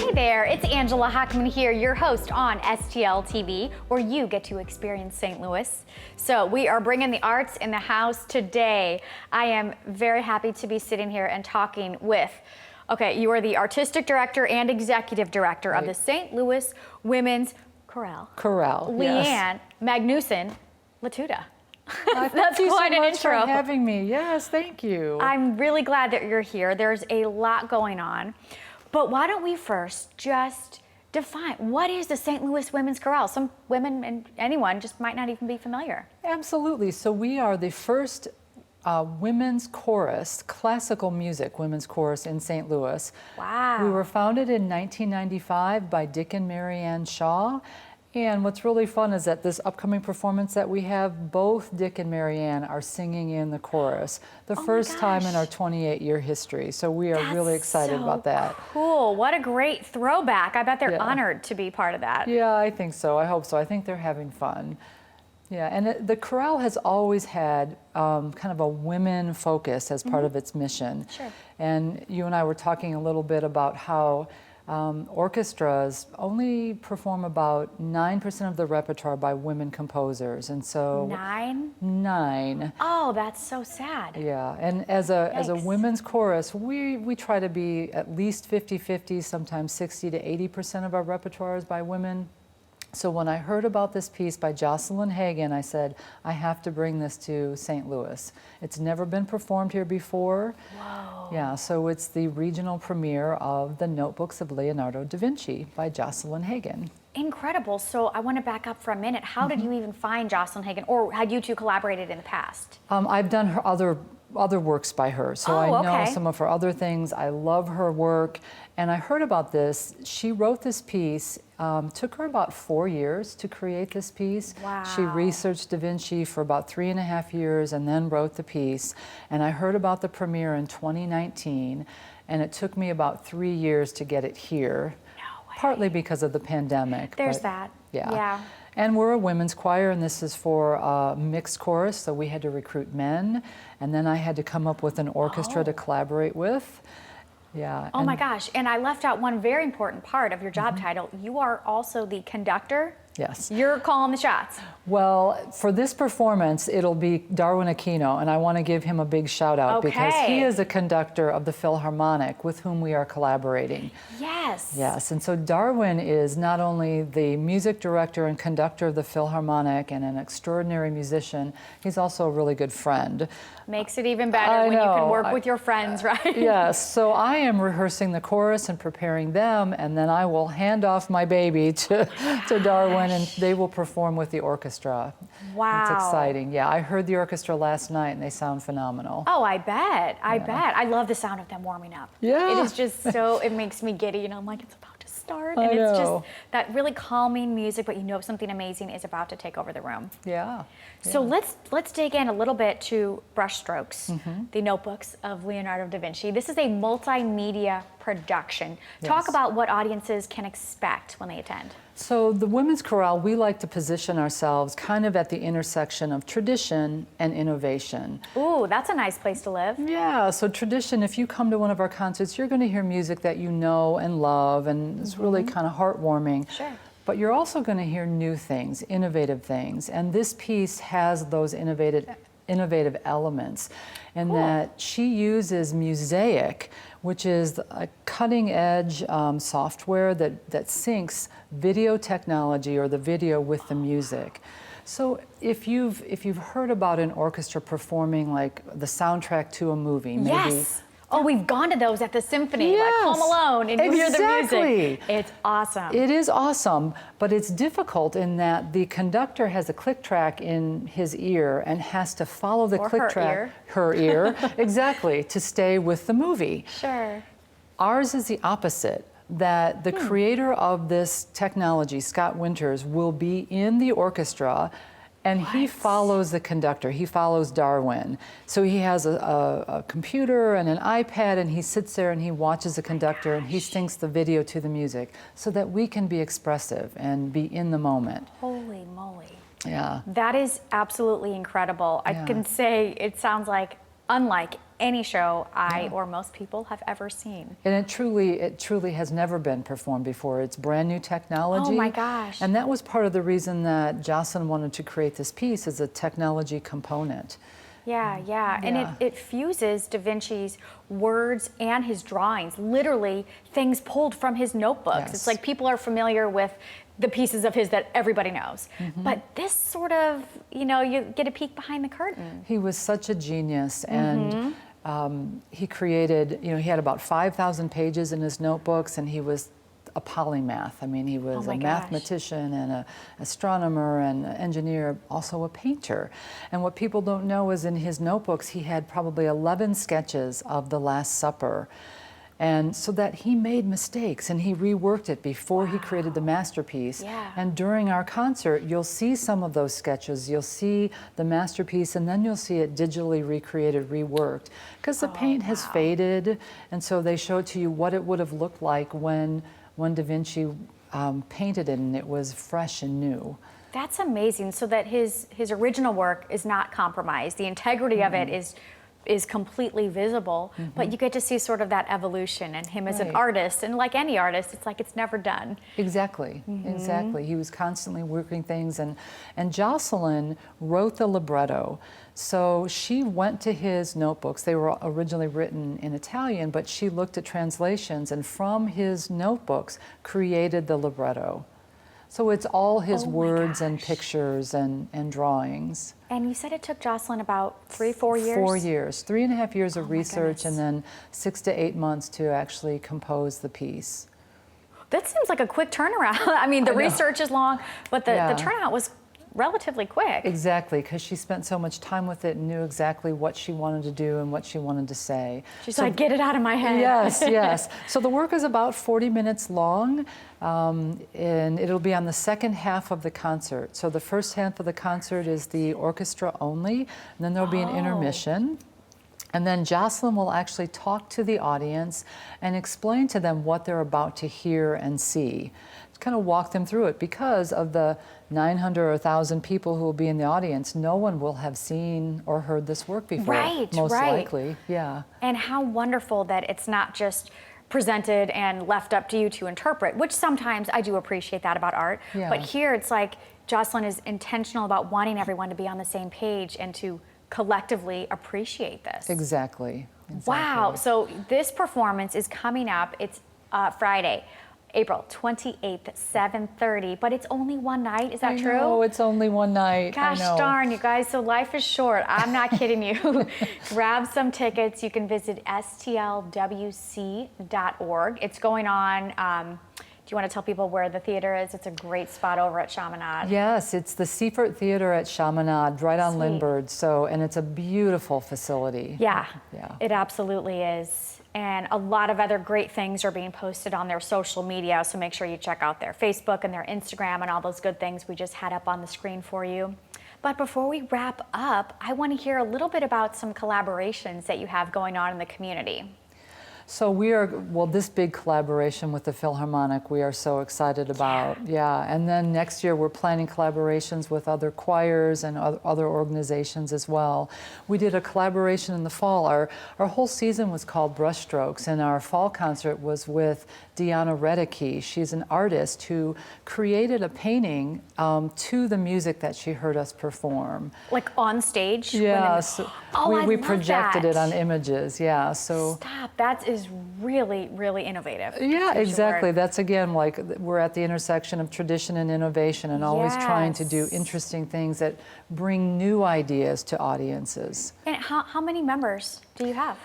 Hi there, it's Angela Hochman here, your host on STL TV, where you get to experience St. Louis. So we are bringing the arts in the house today. I am very happy to be sitting here and talking with, okay, you are the artistic director and executive director of the St. Louis Women's Chorale. Chorale, yes. Leanne Magnuson Latuda. That's Thank you quite so an much intro. for having me. Yes, thank you. I'm really glad that you're here. There's a lot going on. But why don't we first just define, what is the St. Louis Women's Chorale? Some women and anyone just might not even be familiar. Absolutely. So we are the first women's chorus, classical music women's chorus in St. Louis. Wow. We were founded in 1995 by Dick and Mary Ann Shaw. And what's really fun is that this upcoming performance that we have, both Dick and Mary Ann are singing in the chorus, the first time in our 28-year history. So we are really excited about that. Cool. What a great throwback. I bet they're honored to be part of that. Yeah, I think so. I hope so. I think they're having fun. Yeah, and the chorale has always had kind of a women focus as part of its mission. Sure. And you and I were talking a little bit about how orchestras only perform about 9% of the repertoire by women composers, and so 9. Oh, that's so sad. Yeah, and as a women's chorus, we try to be at least 50-50, sometimes 60 to 80% of our repertoire is by women. So when I heard about this piece by Jocelyn Hagan, I said, I have to bring this to St. Louis. It's never been performed here before. Whoa. Yeah, so it's the regional premiere of The Notebooks of Leonardo da Vinci by Jocelyn Hagan. Incredible. So I want to back up for a minute. How did you even find Jocelyn Hagan, or had you two collaborated in the past? I've done her other works by her, so I know some of her other things. I love her work, and I heard about this. She wrote this piece. Took her about 4 years to create this piece. Wow. She researched Da Vinci for about 3.5 years and then wrote the piece. And I heard about the premiere in 2019, and it took me about 3 years to get it here. No way. Partly because of the pandemic. There's that. Yeah. And we're a women's choir, and this is for a mixed chorus, so we had to recruit men, and then I had to come up with an orchestra to collaborate with. Yeah. Oh my gosh, and I left out one very important part of your job title. You are also the conductor. Yes. You're calling the shots. Well, for this performance, it'll be Darwin Aquino, and I want to give him a big shout out because he is the conductor of the Philharmonic with whom we are collaborating. Yes. Yes, and so Darwin is not only the music director and conductor of the Philharmonic and an extraordinary musician, he's also a really good friend. Makes it even better when you can work with your friends, right? Yes, so I am rehearsing the chorus and preparing them, and then I will hand off my baby to Darwin, and they will perform with the orchestra. Wow. It's exciting. Yeah, I heard the orchestra last night, and they sound phenomenal. Oh, I bet. I bet. I love the sound of them warming up. Yeah. It is just so, it makes me giddy, and I'm like, it's about to start. I And it's know. just that really calming music, but you know something amazing is about to take over the room. Yeah. So let's dig in a little bit to Brushstrokes, the Notebooks of Leonardo da Vinci. This is a multimedia production. Talk about what audiences can expect when they attend. So the Women's Chorale, we like to position ourselves kind of at the intersection of tradition and innovation. Ooh, that's a nice place to live. Yeah, so tradition, if you come to one of our concerts, you're going to hear music that you know and love, and it's really kind of heartwarming. Sure. But you're also going to hear new things, innovative things, and this piece has those innovative elements in that she uses Mosaic, which is a cutting-edge software that syncs video technology or the video with the music. So if you've heard about an orchestra performing like the soundtrack to a movie, maybe. Yes. Oh, we've gone to those at the symphony, like Home Alone, and you hear the music. It's awesome. It is awesome, but it's difficult in that the conductor has a click track in his ear and has to follow the click track. Her ear, exactly, to stay with the movie. Sure. Ours is the opposite, that the creator of this technology, Scott Winters, will be in the orchestra. And he follows the conductor, he follows Darwin. So he has a computer and an iPad, and he sits there and he watches the conductor and he syncs the video to the music so that we can be expressive and be in the moment. Holy moly. Yeah. That is absolutely incredible. I can say it sounds like unlike any show I or most people have ever seen. And it truly has never been performed before. It's brand new technology. Oh my gosh. And that was part of the reason that Jocelyn wanted to create this piece, as a technology component. Yeah. And it fuses Da Vinci's words and his drawings, literally things pulled from his notebooks. Yes. It's like people are familiar with the pieces of his that everybody knows. But this sort of, you get a peek behind the curtain. He was such a genius, and he created, he had about 5,000 pages in his notebooks, and he was a polymath. I mean, he was a mathematician and an astronomer and an engineer, also a painter. And what people don't know is in his notebooks, he had probably 11 sketches of the Last Supper. And so that he made mistakes, and he reworked it before he created the masterpiece. And during our concert, you'll see some of those sketches. You'll see the masterpiece, and then you'll see it digitally recreated, reworked. Because the paint has faded, and so they show to you what it would have looked like when Da Vinci painted it, and it was fresh and new. That's amazing. So that his original work is not compromised. The integrity of it is completely visible, but you get to see sort of that evolution and him as an artist. And like any artist, it's like it's never done. Exactly. He was constantly working things, and Jocelyn wrote the libretto. So she went to his notebooks. They were originally written in Italian, but she looked at translations, and from his notebooks created the libretto. So it's all his words and pictures and drawings. And you said it took Jocelyn about 4 years? 4 years, 3.5 years of research, and then 6 to 8 months to actually compose the piece. That seems like a quick turnaround. I mean, the research is long, but the turnout was relatively quick. Exactly, because she spent so much time with it and knew exactly what she wanted to do and what she wanted to say. She's like, get it out of my head. Yes. So the work is about 40 minutes long, and it'll be on the second half of the concert. So the first half of the concert is the orchestra only, and then there'll be an intermission. And then Jocelyn will actually talk to the audience and explain to them what they're about to hear and see. Kind of walk them through it, because of the 900 or 1,000 people who will be in the audience, no one will have seen or heard this work before. Most likely. And how wonderful that it's not just presented and left up to you to interpret, which sometimes I do appreciate that about art. But here it's like Jocelyn is intentional about wanting everyone to be on the same page and to collectively appreciate this. Exactly. Wow. So this performance is coming up. It's Friday, April 28th, 7:30, but it's only one night. Is that true? Oh, it's only one night. Gosh darn, you guys. So life is short. I'm not kidding you. Grab some tickets. You can visit stlwc.org. It's going on. Do you want to tell people where the theater is? It's a great spot over at Chaminade. Yes, it's the Siefert Theater at Chaminade, right on Lindbergh. And it's a beautiful facility. Yeah, it absolutely is. And a lot of other great things are being posted on their social media, so make sure you check out their Facebook and their Instagram and all those good things we just had up on the screen for you. But before we wrap up, I want to hear a little bit about some collaborations that you have going on in the community. So we are, this big collaboration with the Philharmonic, we are so excited about. And then next year we're planning collaborations with other choirs and other organizations as well. We did a collaboration in the fall. Our whole season was called Brushstrokes, and our fall concert was with Diana Redicke. She's an artist who created a painting to the music that she heard us perform. Like on stage? Yes. We projected it on images, so. Stop, that is really, really innovative. Yeah, exactly. That's again, like we're at the intersection of tradition and innovation, and always trying to do interesting things that bring new ideas to audiences. And how many members do you have?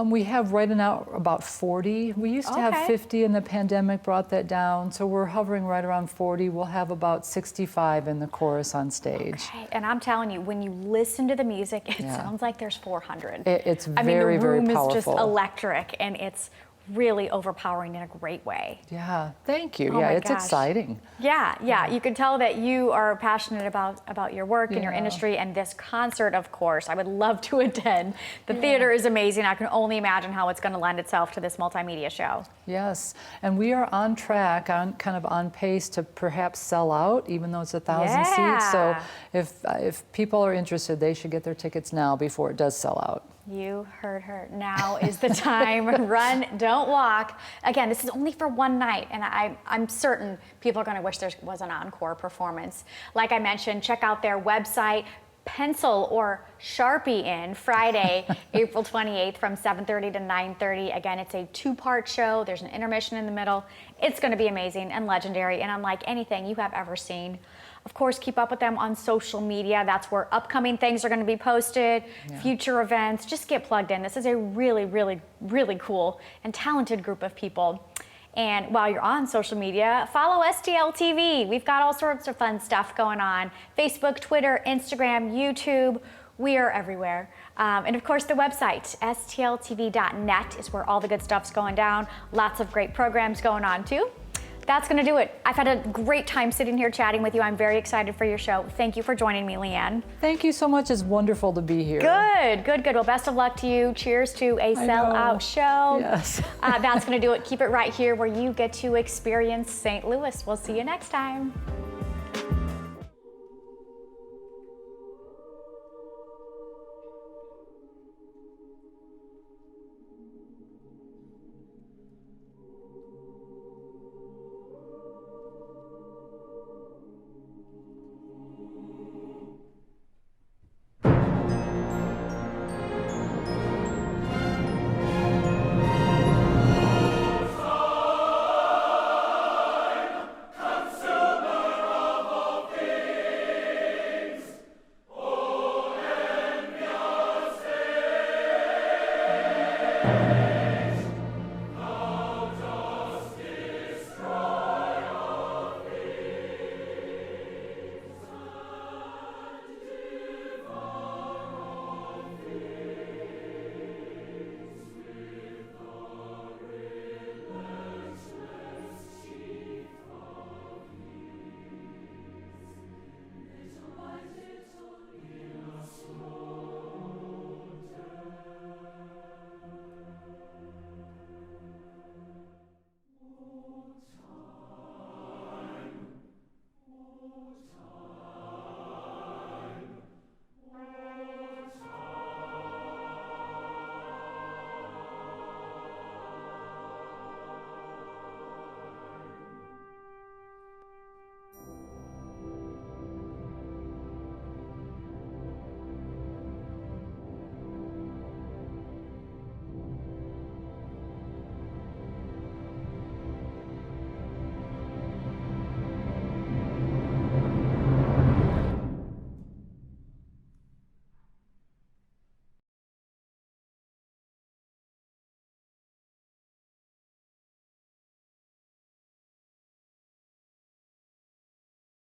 We have right now about 40. We used to have 50, and the pandemic brought that down. So we're hovering right around 40. We'll have about 65 in the chorus on stage. Okay, and I'm telling you, when you listen to the music, it sounds like there's 400. It's very, very powerful. I mean, the room is just electric, and it's really overpowering in a great way. Yeah, thank you. It's exciting. Yeah, you can tell that you are passionate about your work and your industry, and this concert, of course, I would love to attend. The theater is amazing. I can only imagine how it's going to lend itself to this multimedia show. Yes, and we are on track, kind of on pace to perhaps sell out, even though it's 1,000 seats. So if people are interested, they should get their tickets now before it does sell out. You heard her. Now is the time. Run, don't walk. Again, this is only for one night, and I'm certain people are going to wish there was an encore performance. Like I mentioned, check out their website, pencil or Sharpie in Friday, April 28th from 7:30 to 9:30. Again, it's a two-part show. There's an intermission in the middle. It's going to be amazing and legendary and unlike anything you have ever seen. Of course, keep up with them on social media. That's where upcoming things are going to be posted, future events. Just get plugged in. This is a really, really, really cool and talented group of people. And while you're on social media, follow STL TV. We've got all sorts of fun stuff going on. Facebook, Twitter, Instagram, YouTube. We are everywhere. And of course, the website, stltv.net, is where all the good stuff's going down. Lots of great programs going on, too. That's going to do it. I've had a great time sitting here chatting with you. I'm very excited for your show. Thank you for joining me, Leanne. Thank you so much. It's wonderful to be here. Good, good, good. Well, best of luck to you. Cheers to a sellout show. Yes. That's going to do it. Keep it right here where you get to experience St. Louis. We'll see you next time.